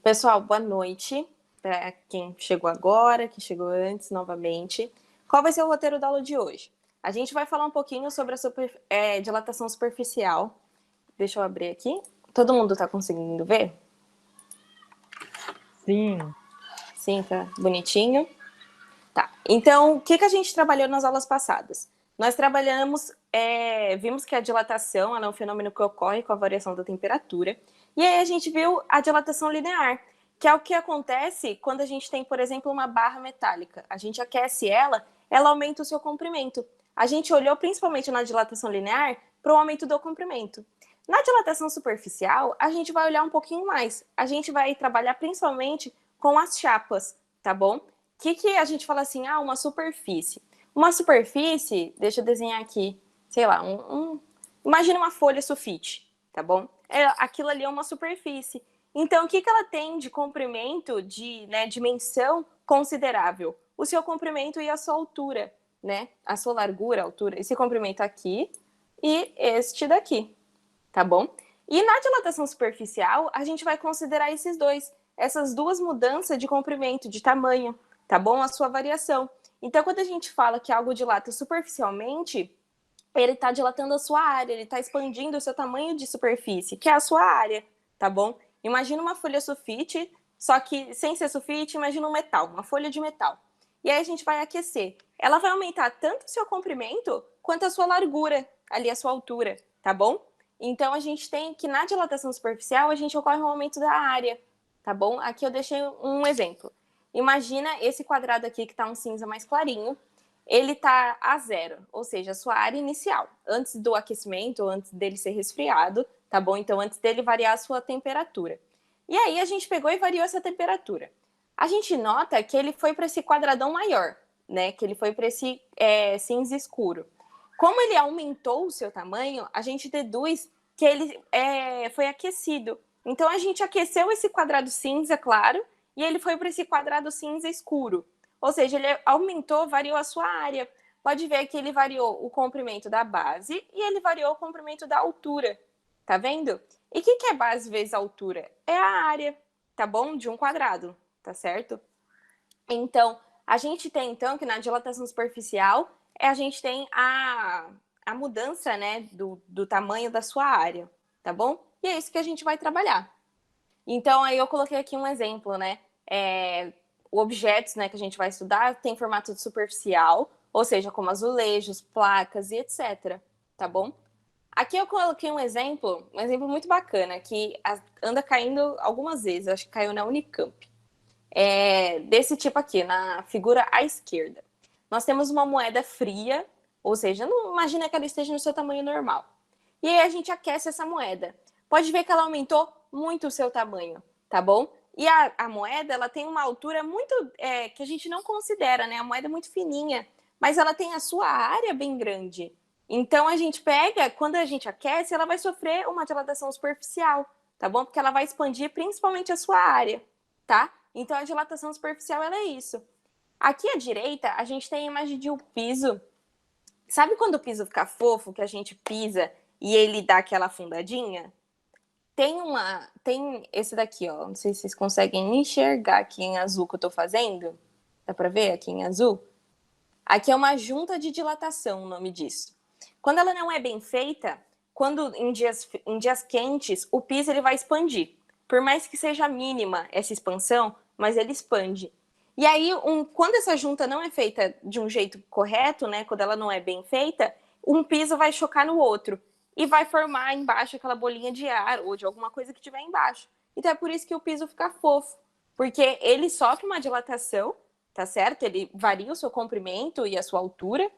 Pessoal, boa noite. Para quem chegou agora, quem chegou antes, novamente. Qual vai ser o roteiro da aula de hoje? A gente vai falar um pouquinho sobre a dilatação superficial. Deixa eu abrir aqui. Todo mundo está conseguindo ver? Sim. Sim, tá bonitinho. Tá. Então, o que a gente trabalhou nas aulas passadas? Nós trabalhamos, vimos que a dilatação é um fenômeno que ocorre com a variação da temperatura. E aí a gente viu a dilatação linear, que é o que acontece quando a gente tem, por exemplo, uma barra metálica. A gente aquece ela aumenta o seu comprimento. A gente olhou principalmente na dilatação linear para o aumento do comprimento. Na dilatação superficial, a gente vai olhar um pouquinho mais. A gente vai trabalhar principalmente com as chapas, tá bom? O que a gente fala assim? Ah, uma superfície. Uma superfície, deixa eu desenhar aqui, sei lá, imagina uma folha sulfite, tá bom? Aquilo ali é uma superfície. Então, o que ela tem de comprimento, de dimensão considerável? O seu comprimento e a sua altura, né? A sua largura, altura. Esse comprimento aqui e este daqui, tá bom? E na dilatação superficial, a gente vai considerar essas duas mudanças de comprimento, de tamanho, tá bom? A sua variação. Então, quando a gente fala que algo dilata superficialmente, ele está dilatando a sua área, ele está expandindo o seu tamanho de superfície, que é a sua área, tá bom? Imagina uma folha sulfite, só que sem ser sulfite, imagina um metal, uma folha de metal. E aí a gente vai aquecer. Ela vai aumentar tanto o seu comprimento quanto a sua largura, ali a sua altura, tá bom? Então a gente tem que na dilatação superficial a gente ocorre um aumento da área, tá bom? Aqui eu deixei um exemplo. Imagina esse quadrado aqui que está um cinza mais clarinho, ele está a zero, ou seja, a sua área inicial, antes do aquecimento, antes dele ser resfriado, tá bom? Então, antes dele variar a sua temperatura. E aí, a gente pegou e variou essa temperatura. A gente nota que ele foi para esse quadradão maior, né? Que ele foi para esse cinza escuro. Como ele aumentou o seu tamanho, a gente deduz que ele foi aquecido. Então, a gente aqueceu esse quadrado cinza, claro, e ele foi para esse quadrado cinza escuro. Ou seja, ele aumentou, variou a sua área. Pode ver que ele variou o comprimento da base e ele variou o comprimento da altura. Tá vendo? E o que é base vezes altura? É a área, tá bom? De um quadrado, tá certo? Então, a gente tem, então, que na dilatação superficial, a gente tem a mudança, né, do tamanho da sua área, tá bom? E é isso que a gente vai trabalhar. Então, aí eu coloquei aqui um exemplo, né? Objetos, né, que a gente vai estudar tem formato de superficial, ou seja, como azulejos, placas e etc, tá bom? Aqui eu coloquei um exemplo muito bacana, que anda caindo algumas vezes, acho que caiu na Unicamp. Desse tipo aqui, na figura à esquerda. Nós temos uma moeda fria, ou seja, não imagina que ela esteja no seu tamanho normal. E aí a gente aquece essa moeda. Pode ver que ela aumentou muito o seu tamanho, tá bom? E a moeda, ela tem uma altura muito, que a gente não considera, né? A moeda é muito fininha, mas ela tem a sua área bem grande. Então, a gente pega, quando a gente aquece, ela vai sofrer uma dilatação superficial, tá bom? Porque ela vai expandir principalmente a sua área, tá? Então, a dilatação superficial, ela é isso. Aqui à direita, a gente tem a imagem de um piso. Sabe quando o piso fica fofo, que a gente pisa e ele dá aquela afundadinha? Tem esse daqui, ó. Não sei se vocês conseguem enxergar aqui em azul que eu tô fazendo. Dá pra ver aqui em azul? Aqui é uma junta de dilatação, o nome disso. Quando ela não é bem feita, quando em dias quentes, o piso ele vai expandir. Por mais que seja mínima essa expansão, mas ele expande. E aí, quando essa junta não é feita de um jeito correto, né, quando ela não é bem feita, um piso vai chocar no outro e vai formar embaixo aquela bolinha de ar ou de alguma coisa que tiver embaixo. Então é por isso que o piso fica fofo, porque ele sofre uma dilatação, tá certo? Ele varia o seu comprimento e a sua altura,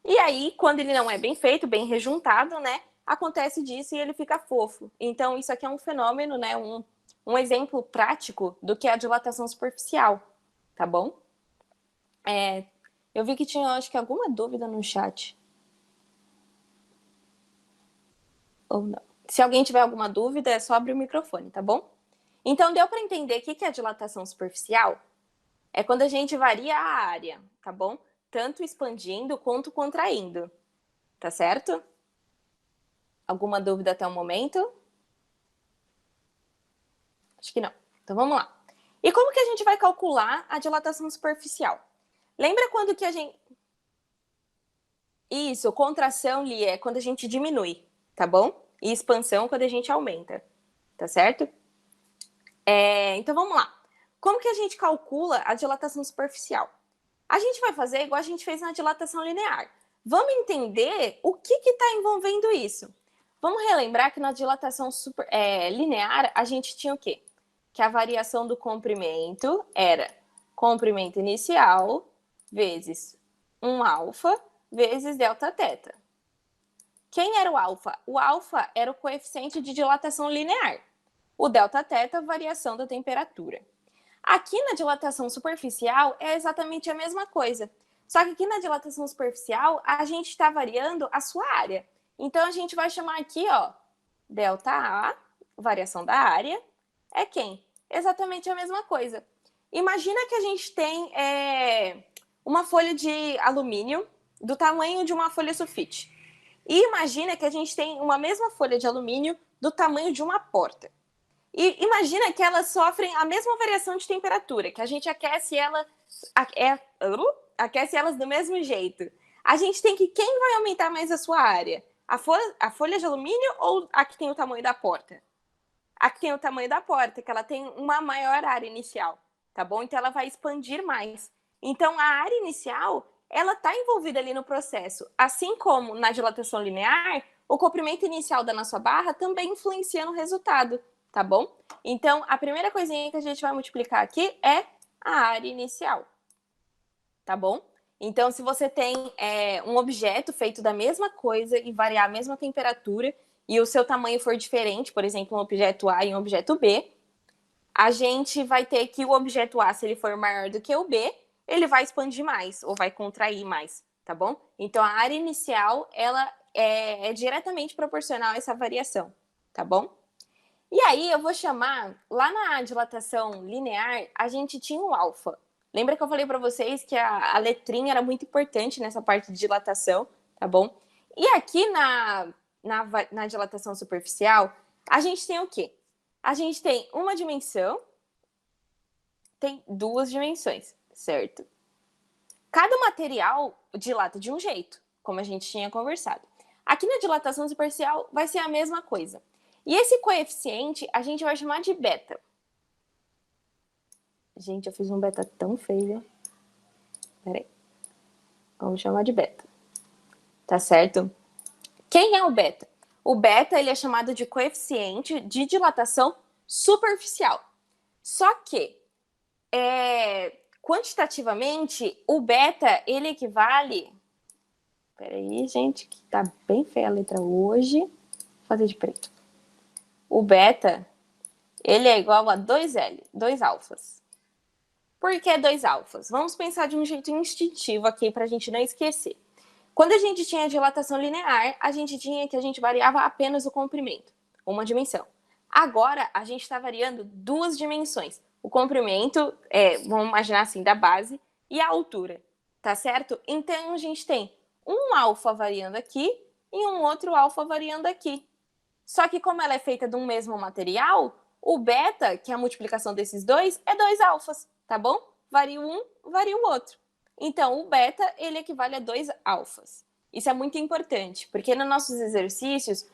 e aí, quando ele não é bem feito, bem rejuntado, né, acontece disso e ele fica fofo. Então, isso aqui é um fenômeno, né, um exemplo prático do que é a dilatação superficial, tá bom? Eu vi que tinha, acho que, alguma dúvida no chat. Ou não. Se alguém tiver alguma dúvida, é só abrir o microfone, tá bom? Então, deu para entender o que é a dilatação superficial? É quando a gente varia a área, tá bom? Tanto expandindo quanto contraindo, tá certo? Alguma dúvida até o momento? Acho que não. Então, vamos lá. E como que a gente vai calcular a dilatação superficial? Lembra quando que a gente... Isso, contração, Li, é quando a gente diminui, tá bom? E expansão quando a gente aumenta, tá certo? Então vamos lá. Como que a gente calcula a dilatação superficial? A gente vai fazer igual a gente fez na dilatação linear. Vamos entender o que está envolvendo isso. Vamos relembrar que na dilatação linear a gente tinha o quê? Que a variação do comprimento era comprimento inicial vezes 1 alfa vezes delta teta. Quem era o alfa? O alfa era o coeficiente de dilatação linear. O delta teta, variação da temperatura. Aqui na dilatação superficial é exatamente a mesma coisa. Só que aqui na dilatação superficial a gente está variando a sua área. Então a gente vai chamar aqui, ó, delta A, variação da área, é quem? Exatamente a mesma coisa. Imagina que a gente tem uma folha de alumínio do tamanho de uma folha sulfite. E imagina que a gente tem uma mesma folha de alumínio do tamanho de uma porta. E imagina que elas sofrem a mesma variação de temperatura, que a gente aquece elas do mesmo jeito. A gente tem que... Quem vai aumentar mais a sua área? A folha de alumínio ou a que tem o tamanho da porta? A que tem o tamanho da porta, que ela tem uma maior área inicial, tá bom? Então ela vai expandir mais. Então a área inicial, ela está envolvida ali no processo. Assim como na dilatação linear, o comprimento inicial da nossa barra também influencia no resultado, tá bom? Então, a primeira coisinha que a gente vai multiplicar aqui é a área inicial, tá bom? Então, se você tem um objeto feito da mesma coisa e variar a mesma temperatura e o seu tamanho for diferente, por exemplo, um objeto A e um objeto B, a gente vai ter que o objeto A, se ele for maior do que o B, ele vai expandir mais ou vai contrair mais, tá bom? Então, a área inicial, ela é diretamente proporcional a essa variação, tá bom? E aí, eu vou chamar, lá na dilatação linear, a gente tinha o alfa. Lembra que eu falei para vocês que a letrinha era muito importante nessa parte de dilatação, tá bom? E aqui na dilatação superficial, a gente tem o quê? A gente tem uma dimensão, tem duas dimensões, certo? Cada material dilata de um jeito, como a gente tinha conversado. Aqui na dilatação superficial vai ser a mesma coisa. E esse coeficiente a gente vai chamar de beta. Gente, eu fiz um beta tão feio. Peraí. Vamos chamar de beta. Tá certo? Quem é o beta? O beta, ele é chamado de coeficiente de dilatação superficial. Só que, quantitativamente, o beta, ele equivale... Peraí, gente, que tá bem feia a letra hoje. Vou fazer de preto. O beta, ele é igual a 2L, 2 alfas. Por que 2 alfas? Vamos pensar de um jeito instintivo aqui para a gente não esquecer. Quando a gente tinha dilatação linear, a gente variava apenas o comprimento, uma dimensão. Agora, a gente está variando duas dimensões. O comprimento, vamos imaginar assim, da base, e a altura, tá certo? Então, a gente tem um alfa variando aqui e um outro alfa variando aqui. Só que como ela é feita de um mesmo material, o beta, que é a multiplicação desses dois, é 2 alfas, tá bom? Varia um, varia o outro. Então, o beta, ele equivale a 2 alfas. Isso é muito importante, porque nos nossos exercícios,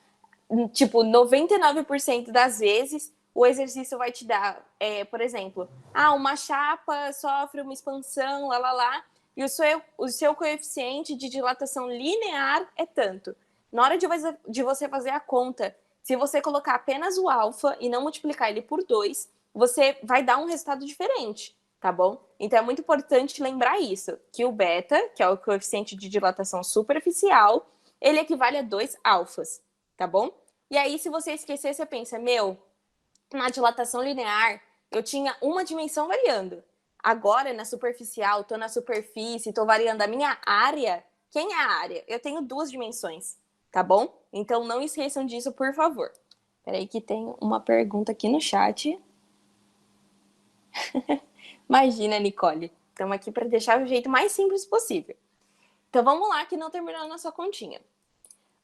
tipo, 99% das vezes, o exercício vai te dar, por exemplo, uma chapa sofre uma expansão, e o seu coeficiente de dilatação linear é tanto. Na hora de você fazer a conta, se você colocar apenas o alfa e não multiplicar ele por 2, você vai dar um resultado diferente, tá bom? Então é muito importante lembrar isso, que o beta, que é o coeficiente de dilatação superficial, ele equivale a 2 alfas, tá bom? E aí, se você esquecer, você pensa, na dilatação linear, eu tinha uma dimensão variando. Agora, na superficial, estou na superfície, estou variando a minha área. Quem é a área? Eu tenho duas dimensões, tá bom? Então, não esqueçam disso, por favor. Peraí que tem uma pergunta aqui no chat. Imagina, Nicole. Estamos aqui para deixar o jeito mais simples possível. Então, vamos lá, que não terminou a nossa continha.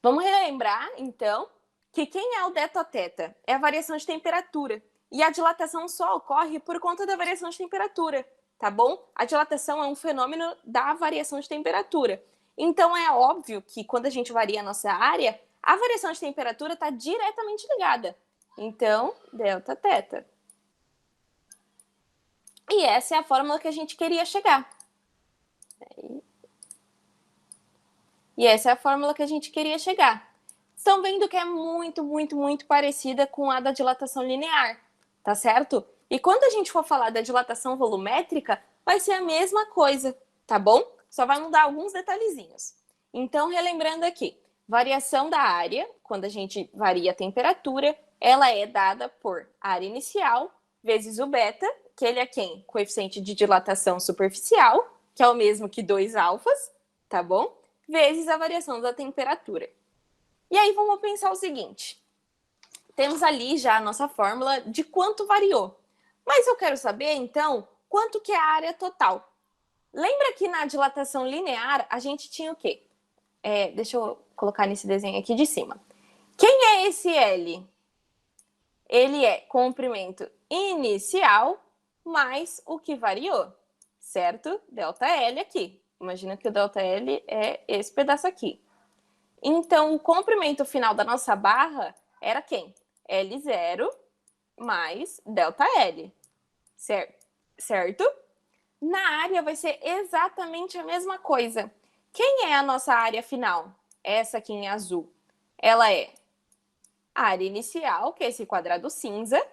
Vamos relembrar, então, que quem é o delta teta? É a variação de temperatura. E a dilatação só ocorre por conta da variação de temperatura, tá bom? A dilatação é um fenômeno da variação de temperatura. Então, é óbvio que quando a gente varia a nossa área, a variação de temperatura está diretamente ligada. Então, delta θ. E essa é a fórmula que a gente queria chegar. E essa é a fórmula que a gente queria chegar. Estão vendo que é muito, muito, muito parecida com a da dilatação linear, tá certo? E quando a gente for falar da dilatação volumétrica, vai ser a mesma coisa, tá bom? Só vai mudar alguns detalhezinhos. Então, relembrando aqui, variação da área, quando a gente varia a temperatura, ela é dada por área inicial vezes o beta, que ele é quem? Coeficiente de dilatação superficial, que é o mesmo que 2 alfas, tá bom? Vezes a variação da temperatura. E aí vamos pensar o seguinte, temos ali já a nossa fórmula de quanto variou. Mas eu quero saber, então, quanto que é a área total. Lembra que na dilatação linear a gente tinha o quê? Deixa eu colocar nesse desenho aqui de cima. Quem é esse L? Ele é comprimento inicial mais o que variou, certo? ΔL aqui. Imagina que o ΔL é esse pedaço aqui. Então, o comprimento final da nossa barra era quem? L0 mais ΔL, certo? Na área vai ser exatamente a mesma coisa. Quem é a nossa área final? Essa aqui em azul. Ela é a área inicial, que é esse quadrado cinza,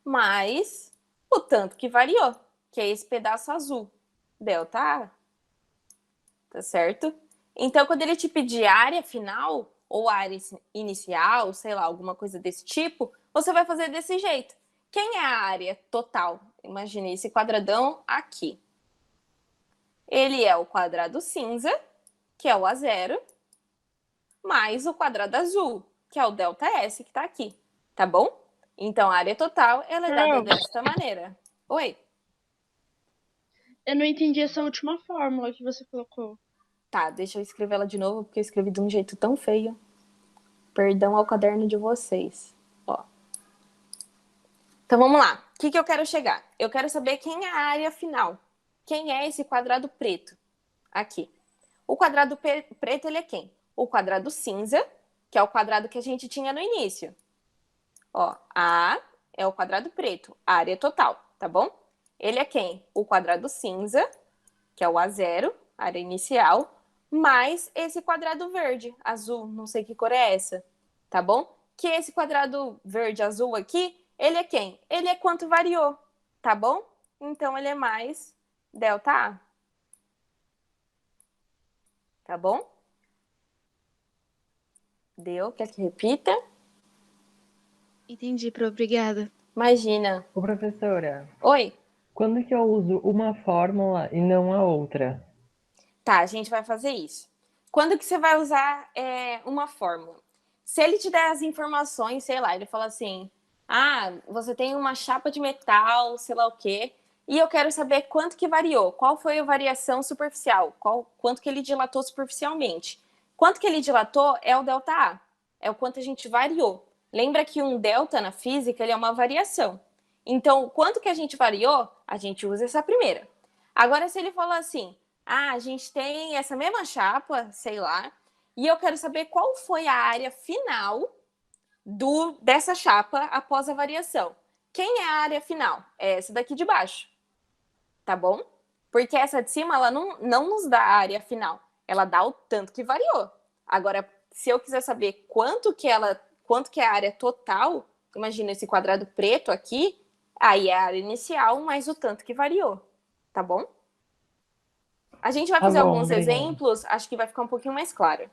mais o tanto que variou, que é esse pedaço azul, ΔA. Tá certo? Então, quando ele te pedir área final, ou área inicial, sei lá, alguma coisa desse tipo, você vai fazer desse jeito. Quem é a área total? Imagine esse quadradão aqui. Ele é o quadrado cinza, que é o A0, mais o quadrado azul, que é o ΔS, que está aqui. Tá bom? Então, a área total, ela é dada desta maneira. Oi? Eu não entendi essa última fórmula que você colocou. Tá, deixa eu escrever ela de novo, porque eu escrevi de um jeito tão feio. Perdão ao caderno de vocês. Ó. Então, vamos lá. O que eu quero chegar? Eu quero saber quem é a área final. Quem é esse quadrado preto? Aqui. O quadrado preto, ele é quem? O quadrado cinza, que é o quadrado que a gente tinha no início. Ó, A é o quadrado preto, a área total, tá bom? Ele é quem? O quadrado cinza, que é o A0, área inicial, mais esse quadrado verde, azul, não sei que cor é essa, tá bom? Que esse quadrado verde azul aqui, ele é quem? Ele é quanto variou, tá bom? Então, ele é mais ΔA. Tá bom? Deu? Quer que repita? Entendi, obrigada. Imagina. Ô, professora, Oi? quando que eu uso uma fórmula e não a outra? Tá, a gente vai fazer isso. Quando que você vai usar uma fórmula? Se ele te der as informações, sei lá, ele fala assim, você tem uma chapa de metal, sei lá o quê, e eu quero saber quanto que variou, qual foi a variação superficial, quanto que ele dilatou superficialmente. Quanto que ele dilatou é o ΔA, é o quanto a gente variou. Lembra que um delta na física ele é uma variação. Então, quanto que a gente variou, a gente usa essa primeira. Agora, se ele falar assim, a gente tem essa mesma chapa, sei lá, e eu quero saber qual foi a área final dessa chapa após a variação. Quem é a área final? É essa daqui de baixo, tá bom? Porque essa de cima, ela não nos dá a área final, ela dá o tanto que variou. Agora, se eu quiser saber quanto que é a área total, imagina esse quadrado preto aqui, aí é a área inicial mais o tanto que variou, tá bom? A gente vai fazer alguns exemplos, acho que vai ficar um pouquinho mais claro.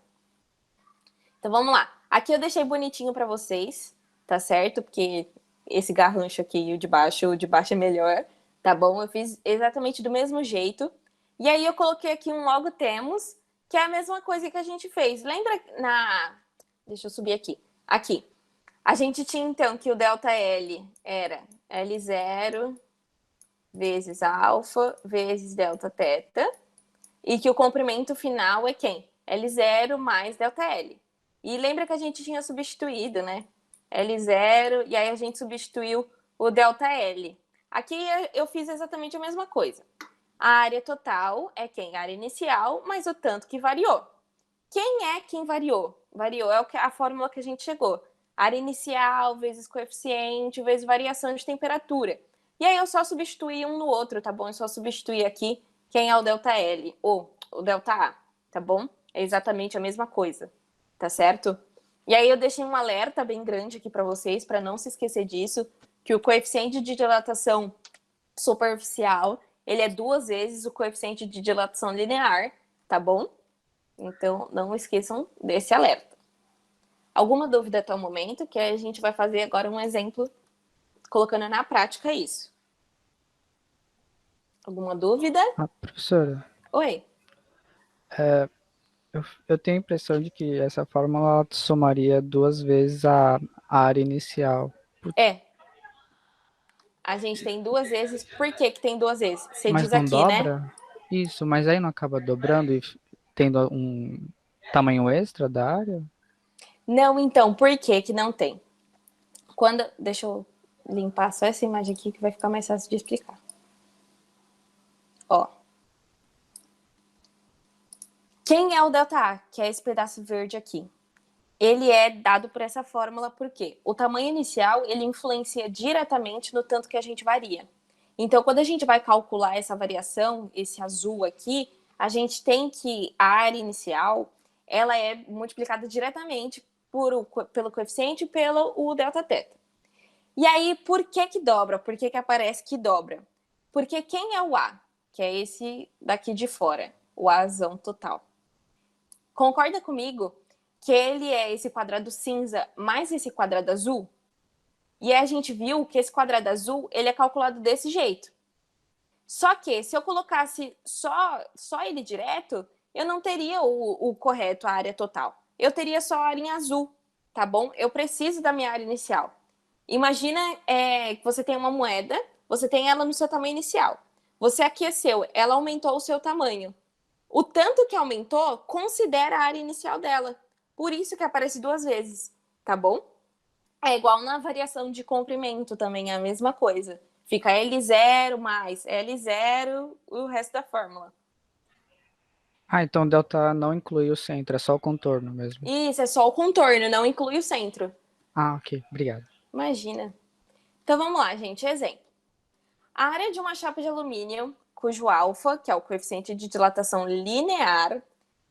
Então, vamos lá. Aqui eu deixei bonitinho para vocês, tá certo? Porque esse garrancho aqui, o de baixo é melhor, tá bom? Eu fiz exatamente do mesmo jeito. E aí eu coloquei aqui um logo temos, que é a mesma coisa que a gente fez. Lembra Deixa eu subir aqui. Aqui. A gente tinha, então, que o ΔL era L0 vezes alfa vezes Δθ. E que o comprimento final é quem? L0 mais ΔL. E lembra que a gente tinha substituído, né? L0, e aí a gente substituiu o ΔL. Aqui eu fiz exatamente a mesma coisa. A área total é quem? A área inicial, mais o tanto que variou. Quem é quem variou? Variou é a fórmula que a gente chegou. Área inicial vezes coeficiente vezes variação de temperatura. E aí eu só substituí um no outro, tá bom? Eu só substituí aqui quem é o ΔL, ou o ΔA, tá bom? É exatamente a mesma coisa, tá certo? E aí eu deixei um alerta bem grande aqui para vocês, para não se esquecer disso, que o coeficiente de dilatação superficial, ele é 2 vezes o coeficiente de dilatação linear, tá bom? Então, não esqueçam desse alerta. Alguma dúvida até o momento? Que a gente vai fazer agora um exemplo colocando na prática isso. Alguma dúvida? Professora, Oi. eu tenho a impressão de que essa fórmula ela somaria 2 vezes a área inicial. É. A gente tem 2 vezes. Por que tem 2 vezes? Você Mas diz não aqui, né? dobra? Isso, mas aí não acaba dobrando e tendo um tamanho extra da área? Não, então, por que não tem? Deixa eu limpar só essa imagem aqui que vai ficar mais fácil de explicar. Ó. Quem é o ΔA, que é esse pedaço verde aqui? Ele é dado por essa fórmula porque o tamanho inicial, ele influencia diretamente no tanto que a gente varia. Então, quando a gente vai calcular essa variação, esse azul aqui, a gente tem que a área inicial, ela é multiplicada diretamente pelo coeficiente e pelo o Δθ. E aí, por que dobra? Por que aparece que dobra? Porque quem é o A? Que é esse daqui de fora, o Azão total. Concorda comigo que ele é esse quadrado cinza mais esse quadrado azul? E a gente viu que esse quadrado azul, ele é calculado desse jeito. Só que, se eu colocasse só ele direto, eu não teria o correto, a área total. Eu teria só a área em azul, tá bom? Eu preciso da minha área inicial. Imagina que você tem uma moeda, você tem ela no seu tamanho inicial. Você aqueceu, ela aumentou o seu tamanho. O tanto que aumentou, considera a área inicial dela. Por isso que aparece 2 vezes, tá bom? É igual na variação de comprimento também, é a mesma coisa. Fica L0 mais L0 e o resto da fórmula. Ah, então ΔA não inclui o centro, é só o contorno mesmo. Isso, é só o contorno, não inclui o centro. Ah, ok, obrigado. Imagina. Então vamos lá, gente, exemplo. A área de uma chapa de alumínio, cujo alfa, que é o coeficiente de dilatação linear,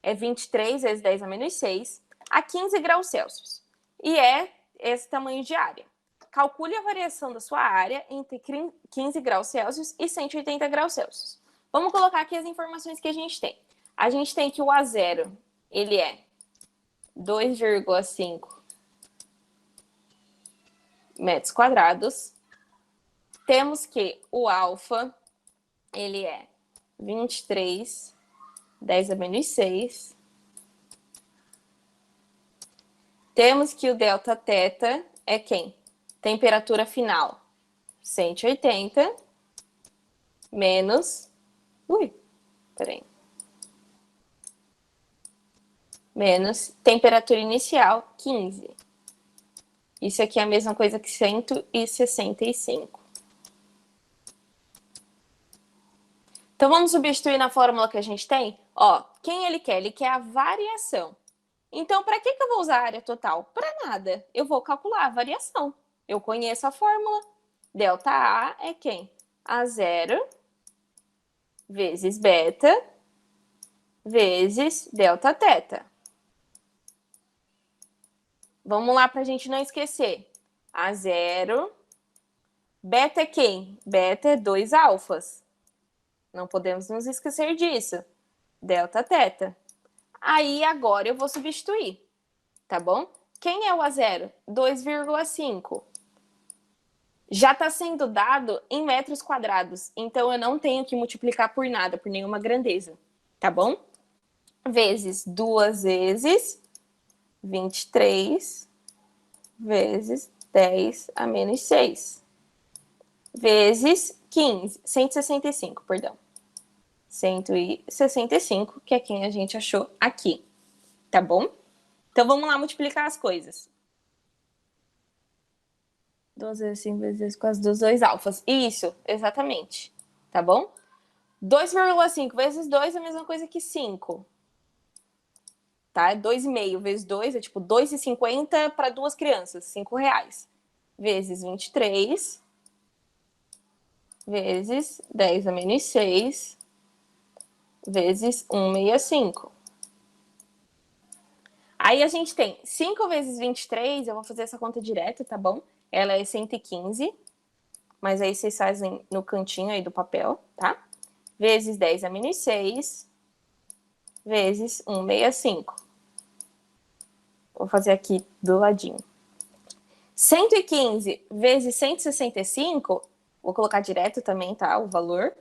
é 23 vezes 10 a menos 6, a 15 graus Celsius. E é esse tamanho de área. Calcule a variação da sua área entre 15 graus Celsius e 180 graus Celsius. Vamos colocar aqui as informações que a gente tem. A gente tem que o A0, ele é 2,5 metros quadrados. Temos que o alfa, ele é 23, 10 a menos 6. Temos que o Δθ é quem? Temperatura final, 180, menos... Menos temperatura inicial, 15. Isso aqui é a mesma coisa que 165. Então, vamos substituir na fórmula que a gente tem? Ó, quem ele quer? Ele quer a variação. Então, para que eu vou usar a área total? Para nada. Eu vou calcular a variação. Eu conheço a fórmula. ΔA é quem? A0 vezes beta vezes Δθ. Vamos lá para a gente não esquecer. A0. Beta é quem? Beta é 2 alfas. Não podemos nos esquecer disso. Δθ. Aí, agora eu vou substituir. Tá bom? Quem é o A0? 2,5. Já está sendo dado em metros quadrados. Então, eu não tenho que multiplicar por nada, por nenhuma grandeza. Tá bom? Vezes 2 vezes 23 vezes 10 a menos 6. Vezes 15. 165, perdão. 165, que é quem a gente achou aqui. Tá bom? Então, vamos lá multiplicar as coisas. 2 vezes 5 vezes quase dos 2 alfas. Isso, exatamente. Tá bom? 2,5 vezes 2 é a mesma coisa que 5. Tá? 2,5 vezes 2 é tipo 2,50 para 2 crianças, R$5. Vezes 23, vezes 10 a menos 6, vezes 165. Aí a gente tem 5 vezes 23, eu vou fazer essa conta direto, tá bom? Ela é 115, mas aí vocês fazem no cantinho aí do papel, tá? Vezes 10 a menos 6, vezes 165. Vou fazer aqui do ladinho. 115 vezes 165, vou colocar direto também, tá? O valor.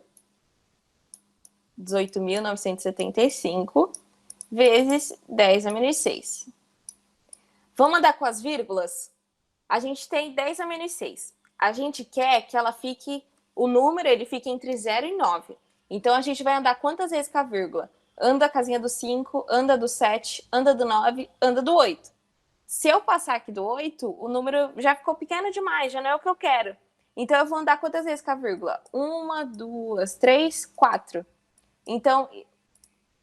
18.975 vezes 10 a menos 6. Vamos andar com as vírgulas? A gente tem 10 a menos 6. A gente quer que ela fique, o número ele fique entre 0 e 9. Então a gente vai andar quantas vezes com a vírgula? Anda a casinha do 5, anda do 7, anda do 9, anda do 8. Se eu passar aqui do 8, o número já ficou pequeno demais, já não é o que eu quero. Então eu vou andar quantas vezes com a vírgula? 1, 2, 3, 4. Então,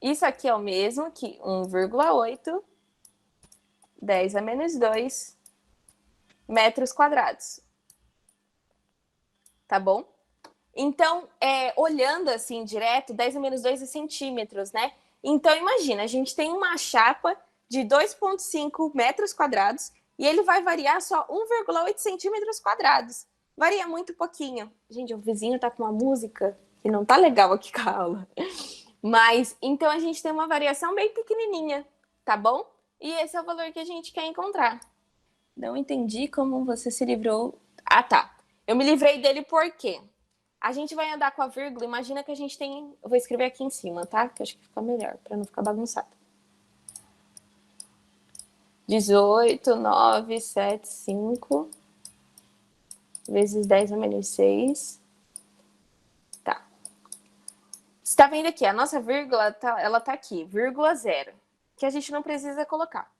isso aqui é o mesmo que 1,8, 10 a menos 2 metros quadrados. Tá bom? Então, olhando assim direto, 10 a menos 2 é centímetros, né? Então, imagina, a gente tem uma chapa de 2,5 metros quadrados e ele vai variar só 1,8 centímetros quadrados. Varia muito pouquinho. Gente, o vizinho tá com uma música que não tá legal aqui com a aula. Mas, então a gente tem uma variação bem pequenininha, tá bom? E esse é o valor que a gente quer encontrar. Não entendi como você se livrou... Ah, tá. Eu me livrei dele por quê? A gente vai andar com a vírgula, imagina que a gente tem... Eu vou escrever aqui em cima, tá? Que eu acho que fica melhor, para não ficar bagunçado. 18, 9, 7, 5... vezes 10 a menos 6... Você tá vendo aqui, a nossa vírgula, ela tá aqui, vírgula 0, que a gente não precisa colocar.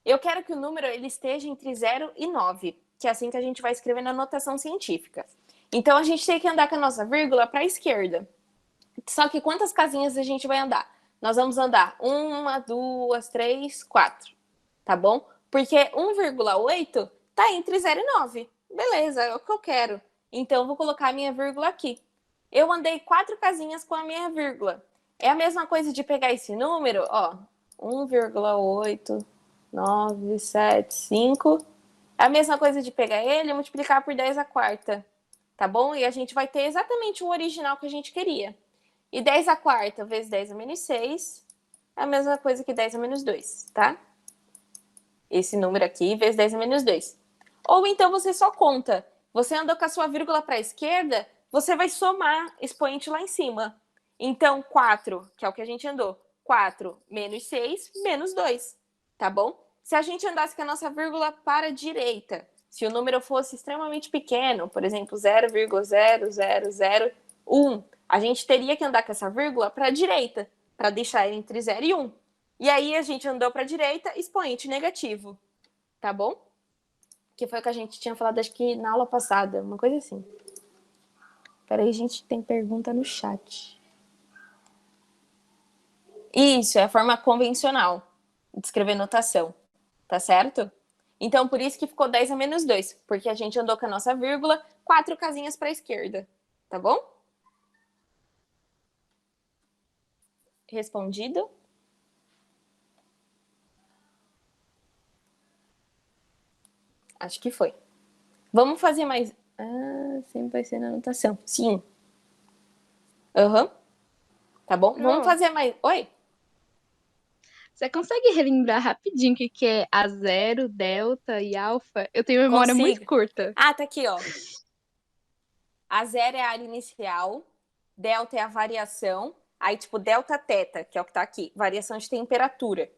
Eu quero que o número ele esteja entre 0 e 9, que é assim que a gente vai escrever na notação científica. Então, a gente tem que andar com a nossa vírgula para a esquerda. Só que quantas casinhas a gente vai andar? Nós vamos andar 1, 2, 3, 4, tá bom? Porque 1,8 tá entre 0 e 9. Beleza, é o que eu quero. Então, eu vou colocar a minha vírgula aqui. Eu andei 4 casinhas com a minha vírgula. É a mesma coisa de pegar esse número, ó, 1,8, 9, 7, 5. É a mesma coisa de pegar ele e multiplicar por 10 à quarta, tá bom? E a gente vai ter exatamente o original que a gente queria. E 10 à quarta vezes 10 a menos 6 é a mesma coisa que 10 a menos 2, tá? Esse número aqui vezes 10 a menos 2. Ou então você só conta. Você andou com a sua vírgula para a esquerda, você vai somar expoente lá em cima. Então, 4, que é o que a gente andou. 4 menos 6, menos 2. Tá bom? Se a gente andasse com a nossa vírgula para a direita, se o número fosse extremamente pequeno, por exemplo, 0,0001, a gente teria que andar com essa vírgula para a direita, para deixar ele entre 0 e 1. E aí a gente andou para a direita, expoente negativo. Tá bom? Que foi o que a gente tinha falado, acho que na aula passada, uma coisa assim. Peraí, gente, tem pergunta no chat. Isso, é a forma convencional de escrever notação, tá certo? Então, por isso que ficou 10 a menos 2, porque a gente andou com a nossa vírgula 4 casinhas para a esquerda, tá bom? Respondido? Acho que foi. Vamos fazer mais... Ah, sempre vai ser na anotação. Sim. Aham. Tá bom? Vamos fazer mais... Oi? Você consegue relembrar rapidinho o que é a zero, delta e alfa? Eu tenho memória muito curta. Ah, tá aqui, ó. A zero é a área inicial, delta é a variação, aí tipo delta teta, que é o que tá aqui, variação de temperatura,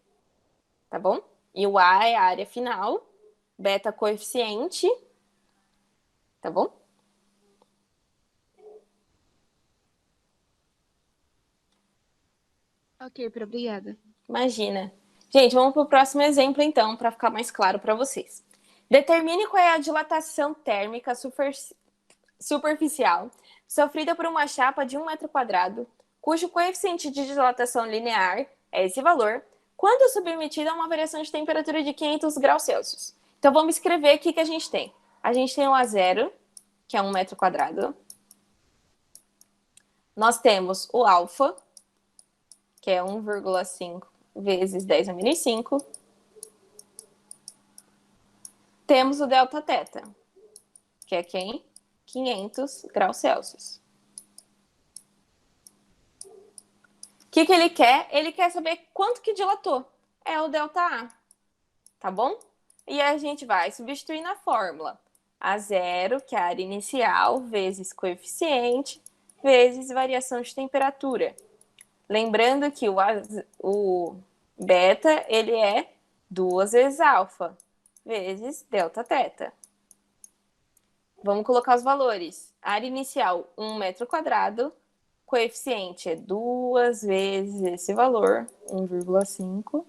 tá bom? E o A é a área final, beta coeficiente, tá bom? Ok, obrigada. Imagina. Gente, vamos pro próximo exemplo então, para ficar mais claro para vocês. Determine qual é a dilatação térmica superficial sofrida por uma chapa de 1 metro quadrado, cujo coeficiente de dilatação linear é esse valor, quando submetida a uma variação de temperatura de 500 graus Celsius. Então, vamos escrever aqui que a gente tem. A gente tem o A0, que é 1 metro quadrado. Nós temos o alfa, que é 1,5 vezes 10 a menos 5. Temos o delta teta, que é quem? 500 graus Celsius. O que ele quer? Ele quer saber quanto que dilatou. É o delta A, tá bom? E a gente vai substituir na fórmula. A0, que é a área inicial, vezes coeficiente, vezes variação de temperatura. Lembrando que o beta, ele é 2 vezes alfa, vezes delta teta. Vamos colocar os valores. Área inicial, 1 metro quadrado. Coeficiente é 2 vezes esse valor, 1,5,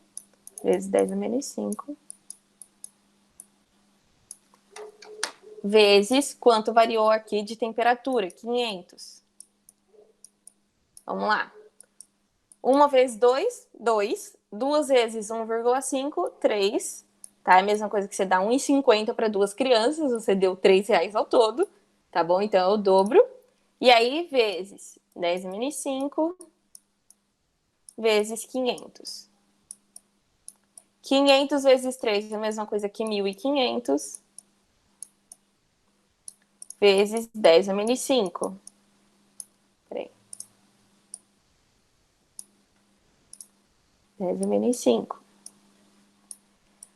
vezes 10 a menos 5. Vezes quanto variou aqui de temperatura, 500. Vamos lá. 1 vezes 2, 2. 2 vezes 1,5, 3. Tá? É a mesma coisa que você dá 1,50 para 2 crianças, você deu R$3 ao todo, tá bom? Então, é o dobro. E aí, vezes 10 menos 5, vezes 500. 500 vezes 3 é a mesma coisa que 1.500, vezes 10 a menos 5. Peraí. 10 a menos 5.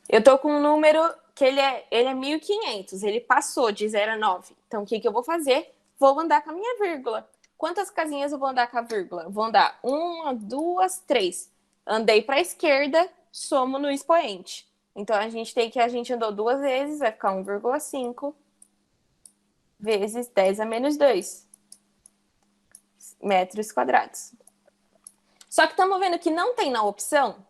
Eu tô com um número que ele é 1.500, ele passou de 0 a 9. Então, o que eu vou fazer? Vou andar com a minha vírgula. Quantas casinhas eu vou andar com a vírgula? Vou andar 1, 2, 3. Andei para a esquerda, somo no expoente. Então, a gente andou 2 vezes, vai ficar 1,5 vezes 10 a menos 2 metros quadrados. Só que estamos vendo que não tem na opção.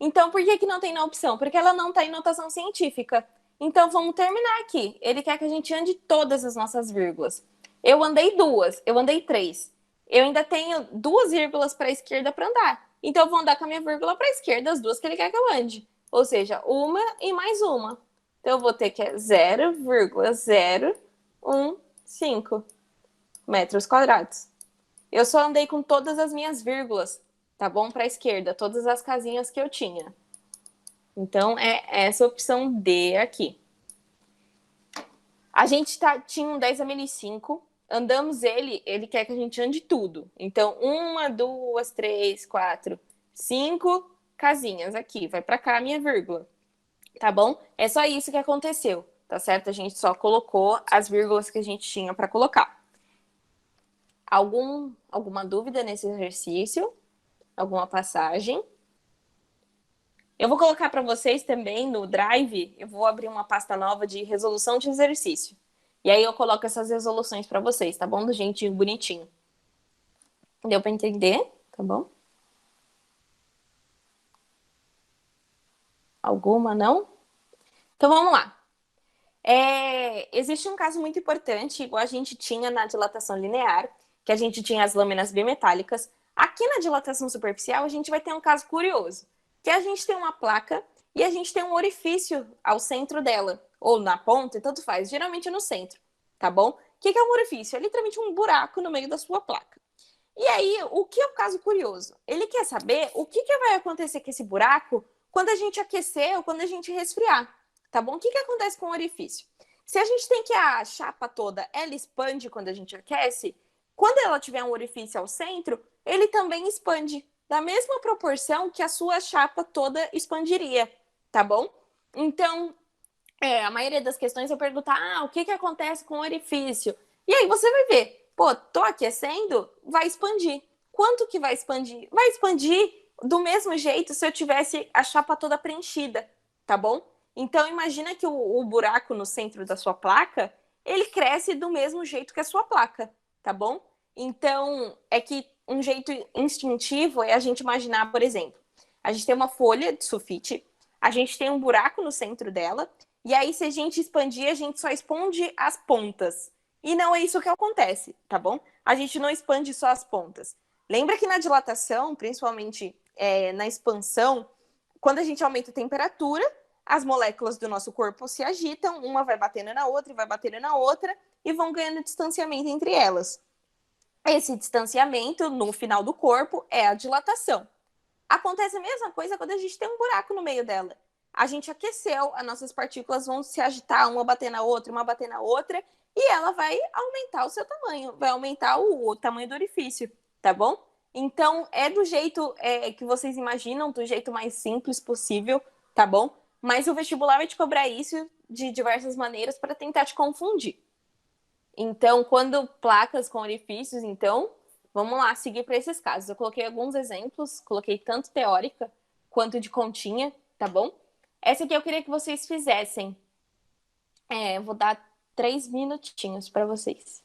Então, por que não tem na opção? Porque ela não está em notação científica. Então, vamos terminar aqui. Ele quer que a gente ande todas as nossas vírgulas. Eu andei 2, eu andei 3. Eu ainda tenho 2 vírgulas para a esquerda para andar. Então, eu vou andar com a minha vírgula para a esquerda, as 2 que ele quer que eu ande. Ou seja, uma e mais uma. Então, eu vou ter que 0,015 metros quadrados. Eu só andei com todas as minhas vírgulas, tá bom? Para a esquerda, todas as casinhas que eu tinha. Então, é essa opção D aqui. A gente tinha um 10 a menos 5, andamos ele quer que a gente ande tudo. Então, 1, 2, 3, 4, 5 casinhas aqui. Vai para cá a minha vírgula, tá bom? É só isso que aconteceu, tá certo? A gente só colocou as vírgulas que a gente tinha para colocar. Alguma dúvida nesse exercício? Alguma passagem? Eu vou colocar para vocês também no Drive, eu vou abrir uma pasta nova de resolução de exercício. E aí eu coloco essas resoluções para vocês, tá bom? Do jeitinho bonitinho. Deu para entender? Tá bom? Alguma, não? Então vamos lá. Existe um caso muito importante, igual a gente tinha na dilatação linear, que a gente tinha as lâminas bimetálicas. Aqui na dilatação superficial, a gente vai ter um caso curioso, que a gente tem uma placa e a gente tem um orifício ao centro dela, ou na ponta, tanto faz, geralmente no centro, tá bom? O que é um orifício? É literalmente um buraco no meio da sua placa. E aí, o que é o caso curioso? Ele quer saber o que vai acontecer com esse buraco quando a gente aquecer ou quando a gente resfriar, tá bom? O que acontece com o orifício? Se a gente tem que a chapa toda, ela expande quando a gente aquece, quando ela tiver um orifício ao centro, ele também expande, da mesma proporção que a sua chapa toda expandiria, tá bom? Então, a maioria das questões eu perguntar, o que acontece com o orifício? E aí você vai ver, pô, tô aquecendo, vai expandir. Quanto que vai expandir? Vai expandir do mesmo jeito se eu tivesse a chapa toda preenchida, tá bom? Então, imagina que o buraco no centro da sua placa, ele cresce do mesmo jeito que a sua placa, tá bom? Então, é que um jeito instintivo é a gente imaginar, por exemplo, a gente tem uma folha de sulfite, a gente tem um buraco no centro dela E aí, se a gente expandir, a gente só expande as pontas. E não é isso que acontece, tá bom? A gente não expande só as pontas. Lembra que na dilatação, principalmente na expansão, quando a gente aumenta a temperatura, as moléculas do nosso corpo se agitam, uma vai batendo na outra e vai batendo na outra, e vão ganhando distanciamento entre elas. Esse distanciamento, no final do corpo, é a dilatação. Acontece a mesma coisa quando a gente tem um buraco no meio dela. A gente aqueceu, as nossas partículas vão se agitar, uma bater na outra, uma bater na outra, e ela vai aumentar o seu tamanho, vai aumentar o tamanho do orifício, tá bom? Então, é do jeito que vocês imaginam, do jeito mais simples possível, tá bom? Mas o vestibular vai te cobrar isso de diversas maneiras para tentar te confundir. Então, quando placas com orifícios, então, vamos lá, seguir para esses casos. Eu coloquei alguns exemplos, coloquei tanto teórica quanto de continha, tá bom? Essa aqui eu queria que vocês fizessem. Eu vou dar 3 minutinhos para vocês.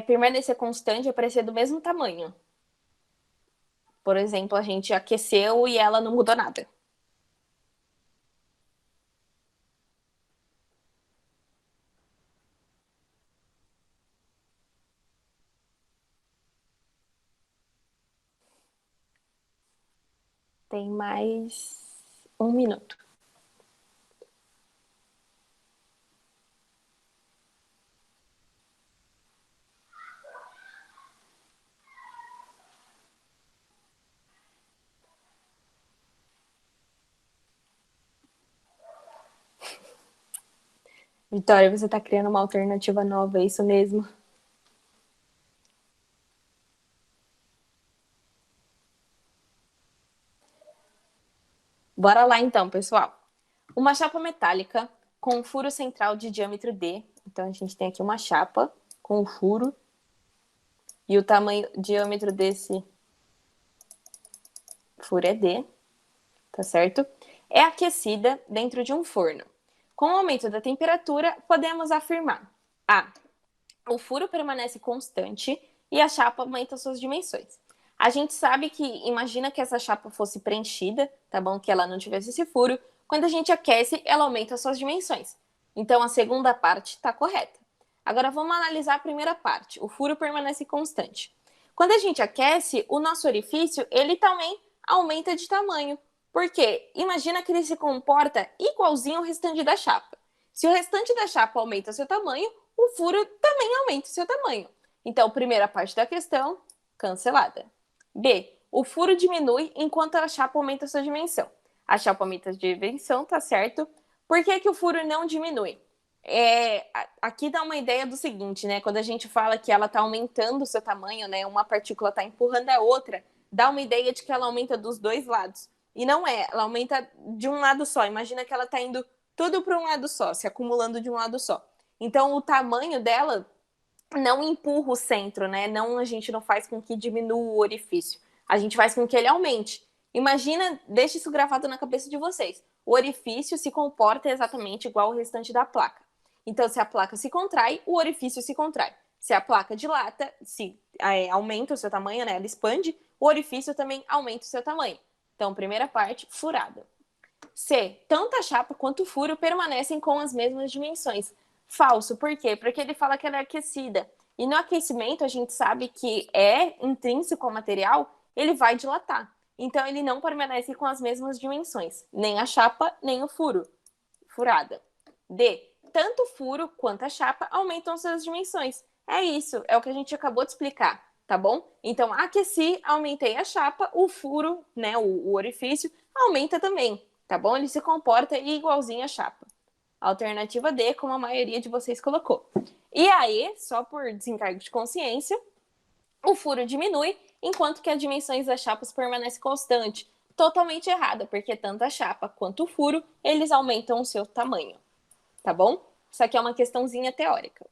Permanecer constante é parecer do mesmo tamanho. Por exemplo, a gente aqueceu e ela não mudou nada. Tem mais 1 minuto. Vitória, você está criando uma alternativa nova, é isso mesmo? Bora lá então, pessoal. Uma chapa metálica com um furo central de diâmetro D. Então, a gente tem aqui uma chapa com um furo. E o diâmetro desse furo é D, tá certo? É aquecida dentro de um forno. Com o aumento da temperatura, podemos afirmar: A. O furo permanece constante e a chapa aumenta suas dimensões. A gente sabe que, imagina que essa chapa fosse preenchida, tá bom? Que ela não tivesse esse furo. Quando a gente aquece, ela aumenta suas dimensões. Então, a segunda parte está correta. Agora, vamos analisar a primeira parte. O furo permanece constante. Quando a gente aquece, o nosso orifício, ele também aumenta de tamanho. Por quê? Imagina que ele se comporta igualzinho ao restante da chapa. Se o restante da chapa aumenta seu tamanho, o furo também aumenta o seu tamanho. Então, primeira parte da questão, cancelada. B. O furo diminui enquanto a chapa aumenta a sua dimensão. A chapa aumenta a dimensão, tá certo? Por que o furo não diminui? Aqui dá uma ideia do seguinte, né? Quando a gente fala que ela tá aumentando o seu tamanho, né? Uma partícula tá empurrando a outra, dá uma ideia de que ela aumenta dos dois lados. E não é, ela aumenta de um lado só. Imagina que ela tá indo tudo para um lado só, se acumulando de um lado só. Então, o tamanho dela não empurra o centro, né? A gente não faz com que diminua o orifício. A gente faz com que ele aumente. Imagina, deixa isso gravado na cabeça de vocês. O orifício se comporta exatamente igual ao restante da placa. Então, se a placa se contrai, o orifício se contrai. Se a placa dilata, se aumenta o seu tamanho, né? Ela expande, o orifício também aumenta o seu tamanho. Então, primeira parte, furada. C. Tanto a chapa quanto o furo permanecem com as mesmas dimensões. Falso. Por quê? Porque ele fala que ela é aquecida. E no aquecimento, a gente sabe que é intrínseco ao material, ele vai dilatar. Então, ele não permanece com as mesmas dimensões. Nem a chapa, nem o furo. Furada. D. Tanto o furo quanto a chapa aumentam suas dimensões. É isso. É o que a gente acabou de explicar. Tá bom? Então, aqueci, aumentei a chapa, o furo, né, o orifício, aumenta também. Tá bom? Ele se comporta igualzinho à chapa. Alternativa D, como a maioria de vocês colocou. E aí, só por desencargo de consciência, o furo diminui, enquanto que as dimensões das chapas permanecem constante. Totalmente errada, porque tanto a chapa quanto o furo, eles aumentam o seu tamanho. Tá bom? Isso aqui é uma questãozinha teórica.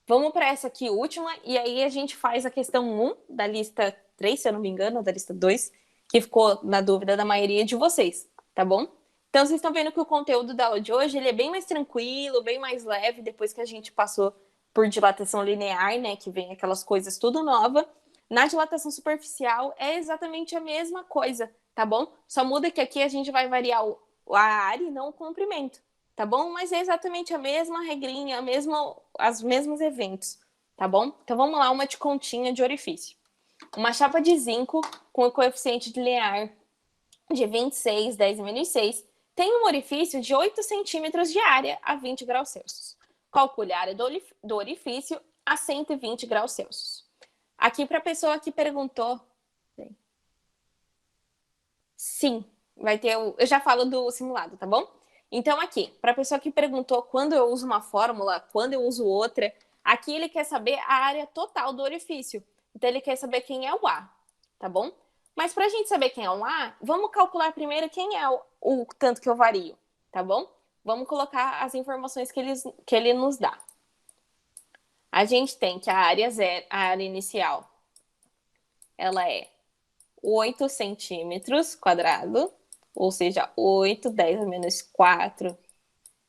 Vamos para essa aqui última, e aí a gente faz a questão 1 da lista 3, se eu não me engano, ou da lista 2, que ficou na dúvida da maioria de vocês, tá bom? Então, vocês estão vendo que o conteúdo da aula de hoje ele é bem mais tranquilo, bem mais leve, depois que a gente passou por dilatação linear, né, que vem aquelas coisas tudo nova. Na dilatação superficial é exatamente a mesma coisa, tá bom? Só muda que aqui a gente vai variar a área e não o comprimento, tá bom? Mas é exatamente a mesma regrinha, os mesmos eventos, tá bom? Então vamos lá, uma de continha de orifício. Uma chapa de zinco com o coeficiente de linear de 26, 10 menos 6, tem um orifício de 8 centímetros de área a 20 graus Celsius. Calcule a área do orifício a 120 graus Celsius. Aqui para a pessoa que perguntou... Sim, vai ter eu já falo do simulado, tá bom? Então aqui, para a pessoa que perguntou quando eu uso uma fórmula, quando eu uso outra, aqui ele quer saber a área total do orifício. Então ele quer saber quem é o A, tá bom? Mas para a gente saber quem é o A, vamos calcular primeiro quem é o tanto que eu vario, tá bom? Vamos colocar as informações que ele nos dá. A gente tem que a área inicial, ela é 8 centímetros quadrado, ou seja, 8, 10 a menos 4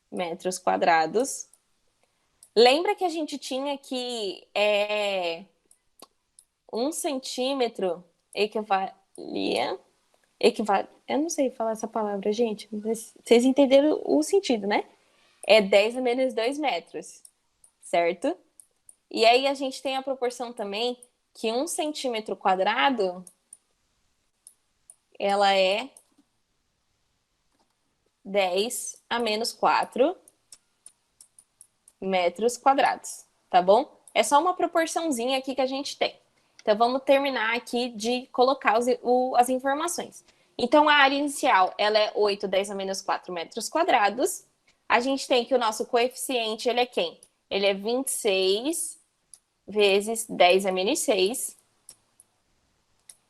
metros quadrados. Lembra que a gente tinha que 1 centímetro equivalia... Eu não sei falar essa palavra, gente. Vocês entenderam o sentido, né? É 10 a menos 2 metros, certo? E aí a gente tem a proporção também que 1 centímetro quadrado, ela é 10 a menos 4 metros quadrados, tá bom? É só uma proporçãozinha aqui que a gente tem. Então, vamos terminar aqui de colocar as informações. Então, a área inicial, ela é 8, 10 a menos 4 metros quadrados. A gente tem que o nosso coeficiente, ele é quem? Ele é 26 vezes 10 a menos 6.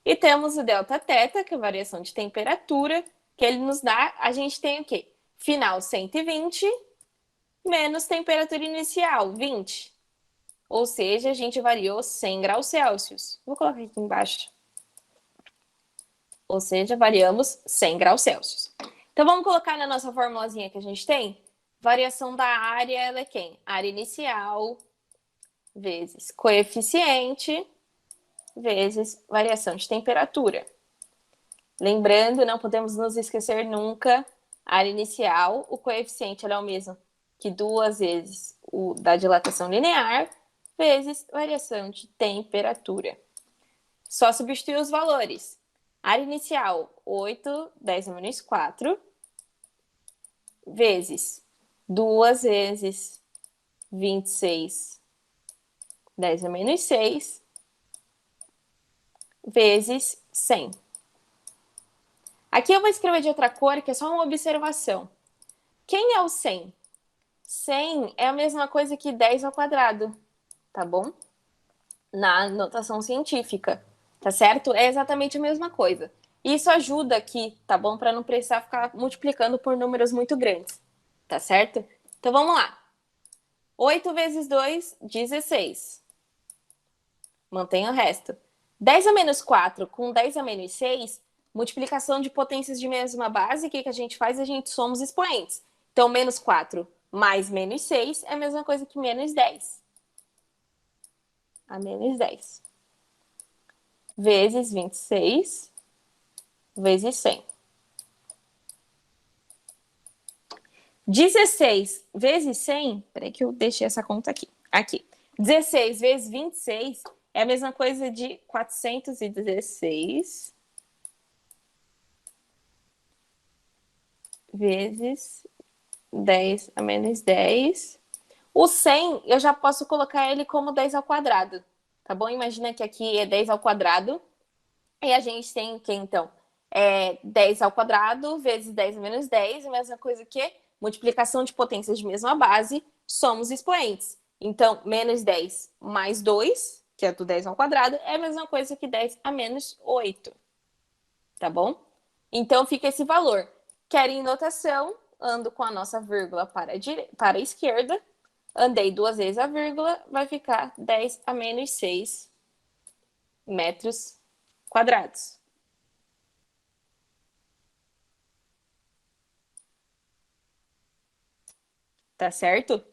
E temos o delta θ, que é a variação de temperatura, que ele nos dá, a gente tem o quê? Final 120 menos temperatura inicial, 20. Ou seja, a gente variou 100 graus Celsius. Vou colocar aqui embaixo. Ou seja, variamos 100 graus Celsius. Então, vamos colocar na nossa formulazinha que a gente tem. Variação da área, ela é quem? Área inicial vezes coeficiente vezes variação de temperatura. Lembrando, não podemos nos esquecer nunca, área inicial, o coeficiente é o mesmo que 2 vezes o da dilatação linear, vezes variação de temperatura. Só substituir os valores. Área inicial, 8, 10 a menos 4, vezes 2 vezes 26, 10 a menos 6, vezes 100. Aqui eu vou escrever de outra cor, que é só uma observação. Quem é o 100? 100 é a mesma coisa que 10 ao quadrado, tá bom? Na notação científica, tá certo? É exatamente a mesma coisa. Isso ajuda aqui, tá bom? Para não precisar ficar multiplicando por números muito grandes, tá certo? Então vamos lá. 8 vezes 2, 16. Mantenha o resto. 10 a menos 4 com 10 a menos 6, multiplicação de potências de mesma base, o que a gente faz? A gente soma os expoentes. Então, menos 4 mais menos 6 é a mesma coisa que menos 10. A menos 10. Vezes 26, vezes 100. 16 vezes 100, peraí que eu deixei essa conta aqui. Aqui. 16 vezes 26 é a mesma coisa de 416 vezes 10 a menos 10. O 100, eu já posso colocar ele como 10 ao quadrado, tá bom? Imagina que aqui é 10 ao quadrado. E a gente tem o que, então? 10 ao quadrado vezes 10 menos 10, a mesma coisa que multiplicação de potências de mesma base, somos expoentes. Então, menos 10 mais 2, que é do 10 ao quadrado, é a mesma coisa que 10 a menos 8. Tá bom? Então, fica esse valor. Querem notação? Ando com a nossa vírgula para a esquerda. Andei 2 vezes a vírgula, vai ficar 10 a menos 6 metros quadrados. Tá certo?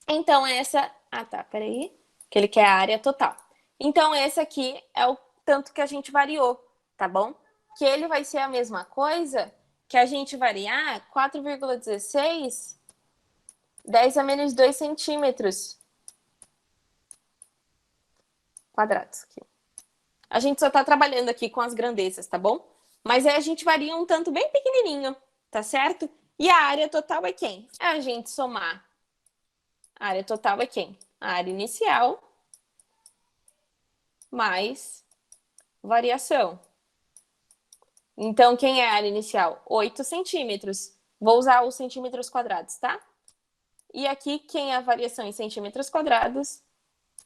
Então, essa... Ah, tá, peraí. Que ele quer a área total. Então, esse aqui é o tanto que a gente variou, tá bom? Que ele vai ser a mesma coisa que a gente variar 4,16, 10 a menos 2 centímetros quadrados. Aqui. A gente só tá trabalhando aqui com as grandezas, tá bom? Mas aí a gente varia um tanto bem pequenininho, tá certo? E a área total é quem? É a gente somar. A área total é quem? A área inicial mais variação. Então, quem é a área inicial? 8 centímetros. Vou usar os centímetros quadrados, tá? E aqui, quem é a variação em centímetros quadrados?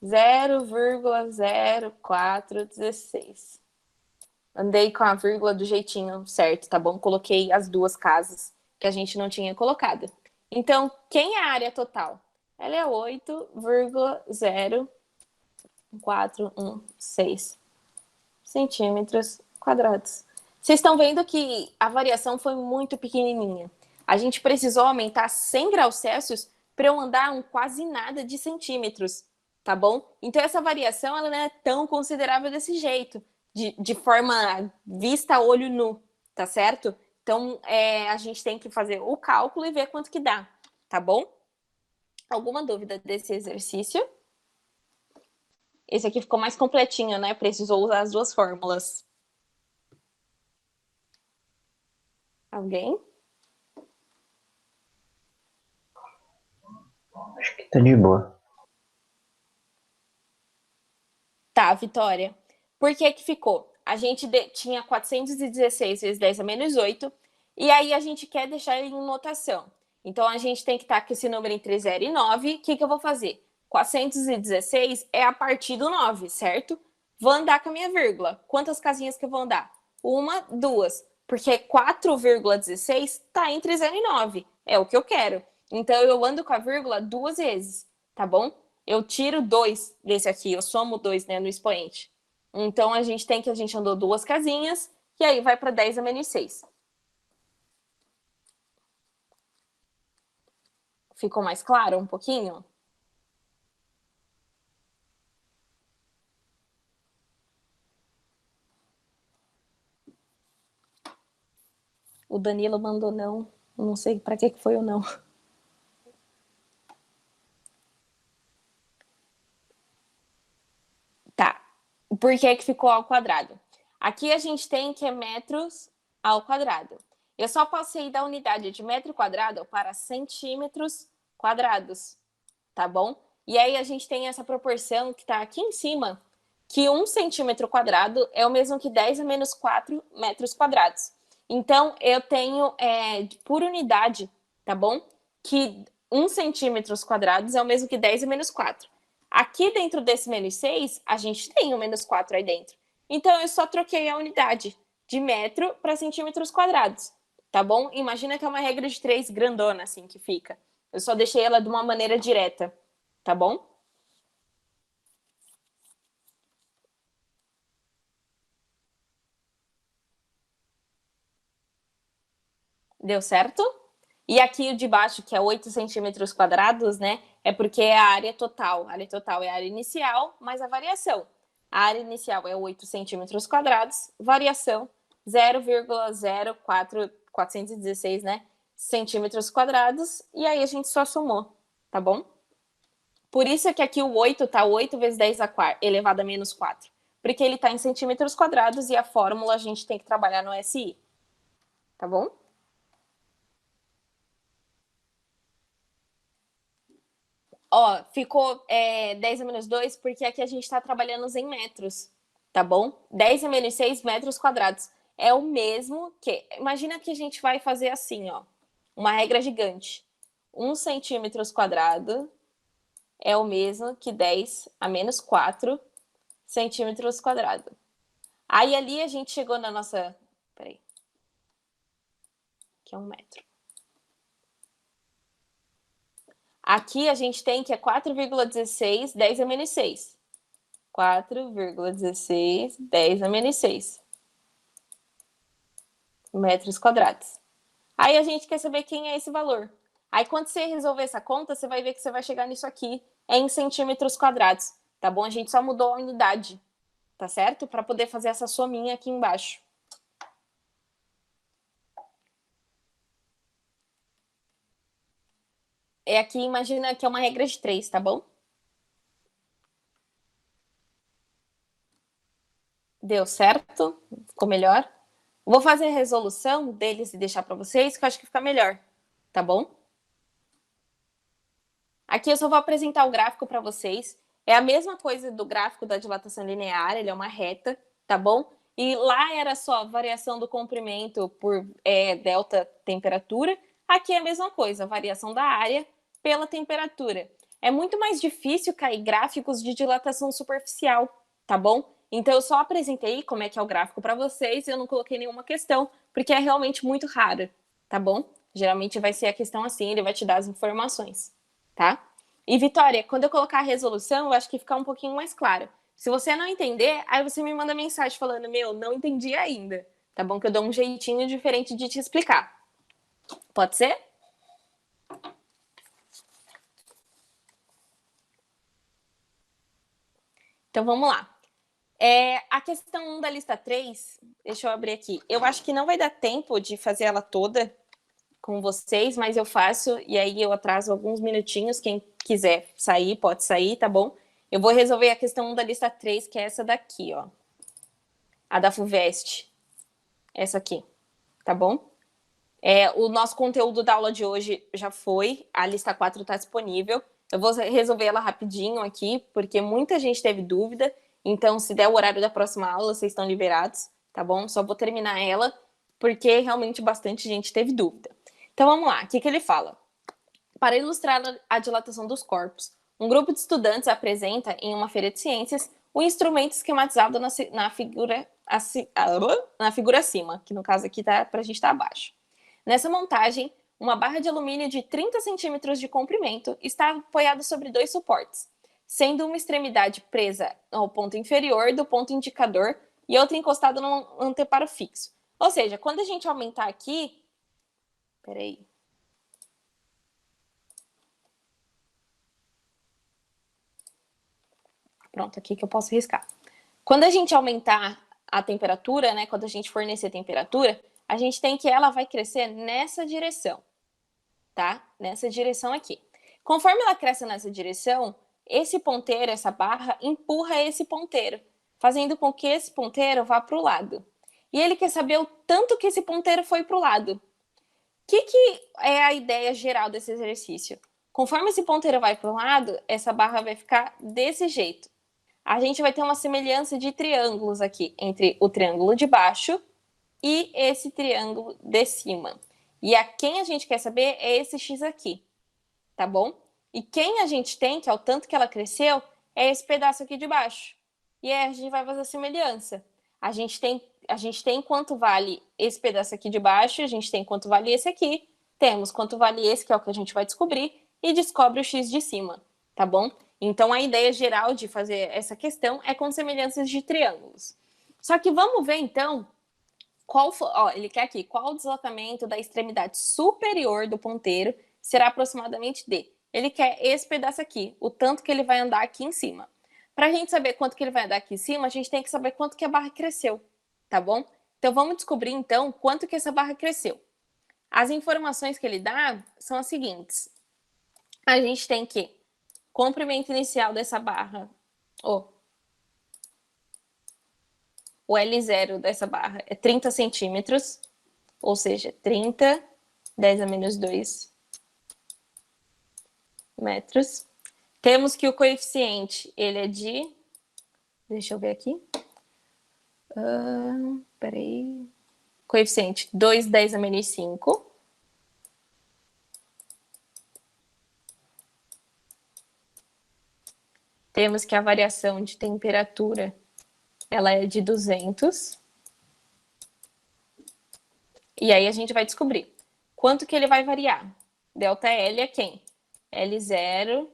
0,0416. Andei com a vírgula do jeitinho certo, tá bom? Coloquei as duas casas que a gente não tinha colocado. Então, quem é a área total? Ela é 8,0416 centímetros quadrados. Vocês estão vendo que a variação foi muito pequenininha. A gente precisou aumentar 100 graus Celsius para eu andar quase nada de centímetros, tá bom? Então, essa variação ela não é tão considerável desse jeito, de forma vista a olho nu, tá certo? Então, a gente tem que fazer o cálculo e ver quanto que dá, tá bom? Alguma dúvida desse exercício? Esse aqui ficou mais completinho, né? Precisou usar as duas fórmulas. Alguém? Acho que tá de boa. Tá, Vitória. Por que que ficou? A gente tinha 416 vezes 10 a menos 8, e aí a gente quer deixar ele em notação. Então, a gente tem que estar com esse número entre 0 e 9. O que que eu vou fazer? 416 é a partir do 9, certo? Vou andar com a minha vírgula. Quantas casinhas que eu vou andar? 1, 2. Porque 4,16 está entre 0 e 9. É o que eu quero. Então, eu ando com a vírgula 2 vezes, tá bom? Eu tiro 2 desse aqui, eu somo 2, né, no expoente. Então, a gente andou 2 casinhas, e aí vai para 10 a menos 6. Ficou mais claro um pouquinho? O Danilo mandou não. Não sei para que foi o não. Tá. Por que que ficou ao quadrado? Aqui a gente tem que é metros ao quadrado. Eu só passei da unidade de metro quadrado para centímetros quadrados, tá bom? E aí a gente tem essa proporção que está aqui em cima, que 1 centímetro quadrado é o mesmo que 10 a menos 4 metros quadrados. Então, eu tenho, por unidade, tá bom? Que 1 centímetros quadrados é o mesmo que 10 a menos 4. Aqui dentro desse menos 6, a gente tem o menos 4 aí dentro. Então, eu só troquei a unidade de metro para centímetros quadrados, tá bom? Imagina que é uma regra de 3 grandona, assim, que fica. Eu só deixei ela de uma maneira direta, tá bom? Deu certo? E aqui o de baixo, que é 8 centímetros quadrados, né? É porque é a área total. A área total é a área inicial mais a variação. A área inicial é 8 centímetros quadrados, variação 0,0416, né? Centímetros quadrados. E aí a gente só somou, tá bom? Por isso é que aqui o 8 tá 8 vezes 10 elevado a menos 4. Porque ele tá em centímetros quadrados e a fórmula a gente tem que trabalhar no SI. Tá bom? Ó, ficou 10 a menos 2, porque aqui a gente está trabalhando em metros, tá bom? 10 a menos 6 metros quadrados. É o mesmo que... Imagina que a gente vai fazer assim, ó. uma regra gigante. 1 centímetros quadrado é o mesmo que 10 a menos 4 centímetros quadrados. Aí ali a gente chegou na nossa... Peraí. Aqui é 1 metro. Aqui a gente tem que é 4,16, 10 a menos 6. 4,16, 10 a menos 6 metros quadrados. Aí a gente quer saber quem é esse valor. Aí quando você resolver essa conta, você vai ver que você vai chegar nisso aqui, em centímetros quadrados, tá bom? A gente só mudou a unidade, tá certo? Para poder fazer essa sominha aqui embaixo. É aqui, imagina que é uma regra de 3, tá bom? Deu certo? Ficou melhor? Vou fazer a resolução deles e deixar para vocês, que eu acho que fica melhor, tá bom? Aqui eu só vou apresentar o gráfico para vocês. É a mesma coisa do gráfico da dilatação linear, ele é uma reta, tá bom? E lá era só variação do comprimento por delta temperatura. Aqui é a mesma coisa, variação da área pela temperatura. É muito mais difícil cair gráficos de dilatação superficial, tá bom? Então eu só apresentei como é que é o gráfico para vocês e eu não coloquei nenhuma questão, porque é realmente muito raro, tá bom? Geralmente vai ser a questão assim, ele vai te dar as informações, tá? E Vitória, quando eu colocar a resolução, eu acho que fica um pouquinho mais claro. Se você não entender, aí você me manda mensagem falando, não entendi ainda, tá bom? Que eu dou um jeitinho diferente de te explicar. Pode ser? Então vamos lá. A questão 1 da lista 3, deixa eu abrir aqui. Eu acho que não vai dar tempo de fazer ela toda com vocês, mas eu faço e aí eu atraso alguns minutinhos. Quem quiser sair, pode sair, tá bom? Eu vou resolver a questão 1 da lista 3, que é essa daqui, ó. A da FUVEST. Essa aqui, tá bom? O nosso conteúdo da aula de hoje já foi, a lista 4 está disponível. Eu vou resolver ela rapidinho aqui, porque muita gente teve dúvida. Então, se der o horário da próxima aula, vocês estão liberados, tá bom? Só vou terminar ela, porque realmente bastante gente teve dúvida. Então, vamos lá. O que ele fala? Para ilustrar a dilatação dos corpos, um grupo de estudantes apresenta, em uma feira de ciências, o instrumento esquematizado na figura acima, que no caso aqui tá para a gente estar abaixo. Nessa montagem, uma barra de alumínio de 30 centímetros de comprimento está apoiada sobre 2 suportes, sendo uma extremidade presa ao ponto inferior do ponto indicador e outra encostada no anteparo fixo. Ou seja, quando a gente aumentar aqui... Peraí. Pronto, aqui que eu posso riscar. Quando a gente aumentar a temperatura, né, quando a gente fornecer temperatura, a gente tem que ela vai crescer nessa direção, tá? Nessa direção aqui. Conforme ela cresce nessa direção, esse ponteiro, essa barra, empurra esse ponteiro, fazendo com que esse ponteiro vá para o lado. E ele quer saber o tanto que esse ponteiro foi para o lado. O que é a ideia geral desse exercício? Conforme esse ponteiro vai para o lado, essa barra vai ficar desse jeito. A gente vai ter uma semelhança de triângulos aqui, entre o triângulo de baixo e esse triângulo de cima. E a quem a gente quer saber é esse X aqui, tá bom? E quem a gente tem, que é o tanto que ela cresceu, é esse pedaço aqui de baixo. E aí a gente vai fazer a semelhança. A gente tem quanto vale esse pedaço aqui de baixo, a gente tem quanto vale esse aqui, temos quanto vale esse, que é o que a gente vai descobrir, e descobre o X de cima, tá bom? Então, a ideia geral de fazer essa questão é com semelhanças de triângulos. Só que vamos ver, então, ele quer aqui, qual o deslocamento da extremidade superior do ponteiro será aproximadamente D. Ele quer esse pedaço aqui, o tanto que ele vai andar aqui em cima. Para a gente saber quanto que ele vai andar aqui em cima, a gente tem que saber quanto que a barra cresceu, tá bom? Então, vamos descobrir, então, quanto que essa barra cresceu. As informações que ele dá são as seguintes. A gente tem que comprimento inicial dessa barra, o L0 dessa barra é 30 centímetros, ou seja, 30, 10 a menos 2 metros. Temos que o coeficiente, ele é de... Deixa eu ver aqui. Peraí. Coeficiente 2, 10 a menos 5. temos que a variação de temperatura ela é de 200. E aí a gente vai descobrir quanto que ele vai variar. ΔL é quem? L0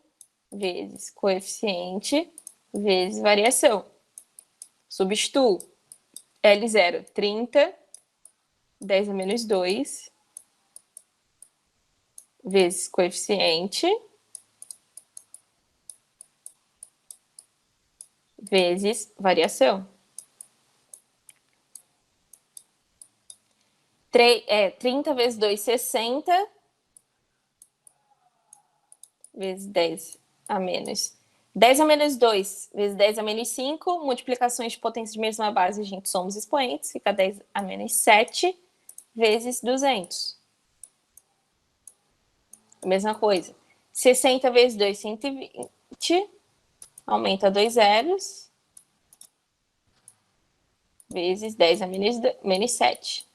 vezes coeficiente vezes variação. Substituo. L0, 30, 10 a menos 2, vezes coeficiente, vezes variação. 30 vezes 2, 60, vezes 10 a menos. 10 a menos 2 vezes 10 a menos 5, multiplicações de potência de mesma base, a gente soma os expoentes, fica 10 a menos 7 vezes 200. Mesma coisa. 60 vezes 2, 120, aumenta 2 zeros, vezes 10 a menos 7.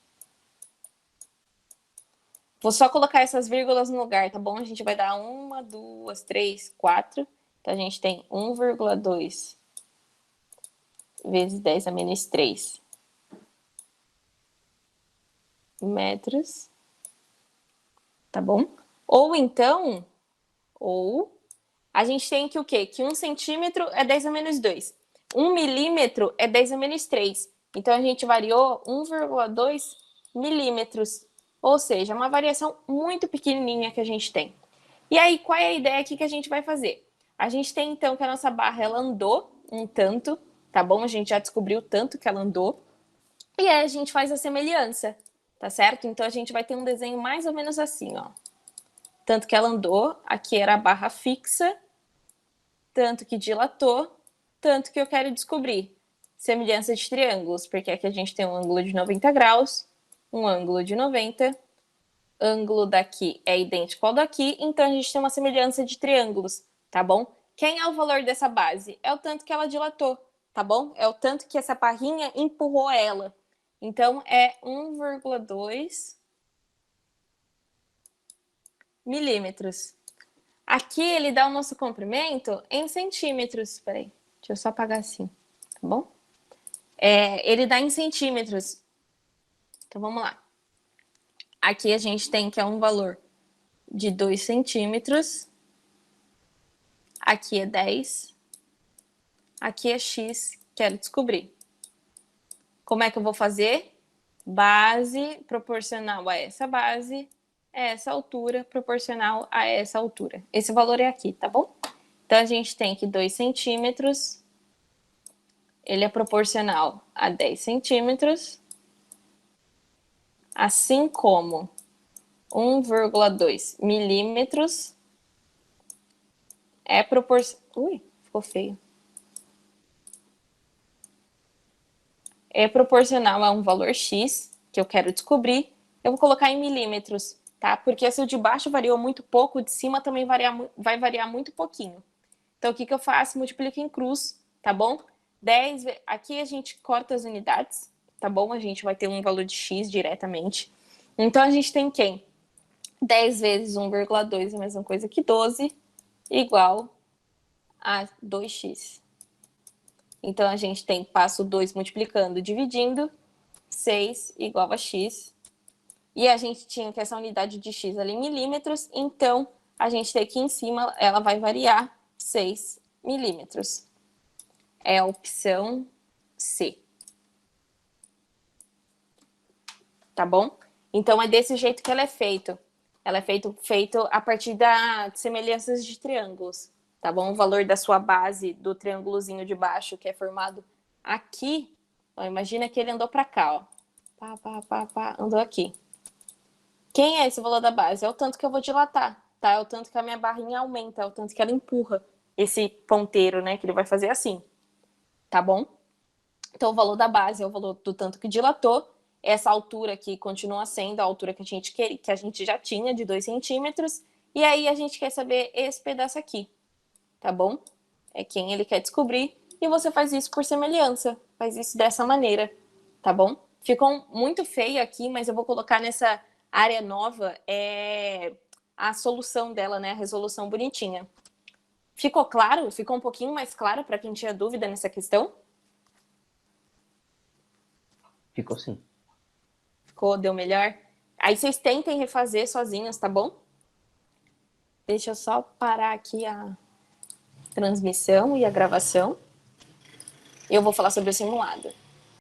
Vou só colocar essas vírgulas no lugar, tá bom? A gente vai dar 1, 2, 3, 4. Então, a gente tem 1,2 vezes 10 a menos 3 metros. Tá bom? Ou então, a gente tem que o quê? Que 1 centímetro é 10 a menos 2. 1 milímetro é 10 a menos 3. Então, a gente variou 1,2 milímetros. Ou seja, uma variação muito pequenininha que a gente tem. E aí, qual é a ideia aqui que a gente vai fazer? A gente tem, então, que a nossa barra, ela andou um tanto, tá bom? A gente já descobriu o tanto que ela andou. E aí, a gente faz a semelhança, tá certo? Então, a gente vai ter um desenho mais ou menos assim, ó. Tanto que ela andou, aqui era a barra fixa, tanto que dilatou, tanto que eu quero descobrir. Semelhança de triângulos, porque aqui a gente tem um ângulo de 90 graus, um ângulo de 90, ângulo daqui é idêntico ao daqui, então a gente tem uma semelhança de triângulos, tá bom? Quem é o valor dessa base? É o tanto que ela dilatou, tá bom? É o tanto que essa barrinha empurrou ela. Então, é 1,2 milímetros. Aqui ele dá o nosso comprimento em centímetros. Peraí, deixa eu só apagar assim, tá bom? Ele dá em centímetros. Então, vamos lá. Aqui a gente tem que é um valor de 2 centímetros. Aqui é 10. Aqui é x, quero descobrir. Como é que eu vou fazer? Base proporcional a essa base, essa altura proporcional a essa altura. Esse valor é aqui, tá bom? Então, a gente tem que 2 centímetros, ele é proporcional a 10 centímetros, assim como 1,2 milímetros é proporcional... Ui, ficou feio. É proporcional a um valor x, que eu quero descobrir. Eu vou colocar em milímetros, tá? Porque se o de baixo variou muito pouco, o de cima também vai variar muito pouquinho. Então, o que eu faço? Multiplico em cruz, tá bom? 10, aqui a gente corta as unidades, tá bom? A gente vai ter um valor de x diretamente. Então, a gente tem quem? 10 vezes 1,2 é a mesma coisa que 12, igual a 2x. Então, a gente tem passo 2 multiplicando, dividindo, 6 igual a x. E a gente tinha que essa unidade de x ali em milímetros, então a gente tem aqui em cima, ela vai variar 6 milímetros. É a opção C. Tá bom? Então, é desse jeito que ela é feita. Ela é feito a partir de semelhanças de triângulos, tá bom? O valor da sua base do triângulozinho de baixo, que é formado aqui, ó, imagina que ele andou para cá, ó. Andou aqui. Quem é esse valor da base? É o tanto que eu vou dilatar, tá? É o tanto que a minha barrinha aumenta, é o tanto que ela empurra esse ponteiro, né? Que ele vai fazer assim, tá bom? Então, o valor da base é o valor do tanto que dilatou. Essa altura aqui continua sendo a altura que a gente já tinha, de 2 centímetros. E aí, a gente quer saber esse pedaço aqui, tá bom? É quem ele quer descobrir. E você faz isso por semelhança. Faz isso dessa maneira, tá bom? Ficou muito feio aqui, mas eu vou colocar nessa área nova a solução dela, né? A resolução bonitinha. Ficou claro? Ficou um pouquinho mais claro para quem tinha dúvida nessa questão? Ficou sim. Ficou, deu melhor? Aí vocês tentem refazer sozinhos, tá bom? Deixa eu só parar aqui a transmissão e a gravação. Eu vou falar sobre o simulado.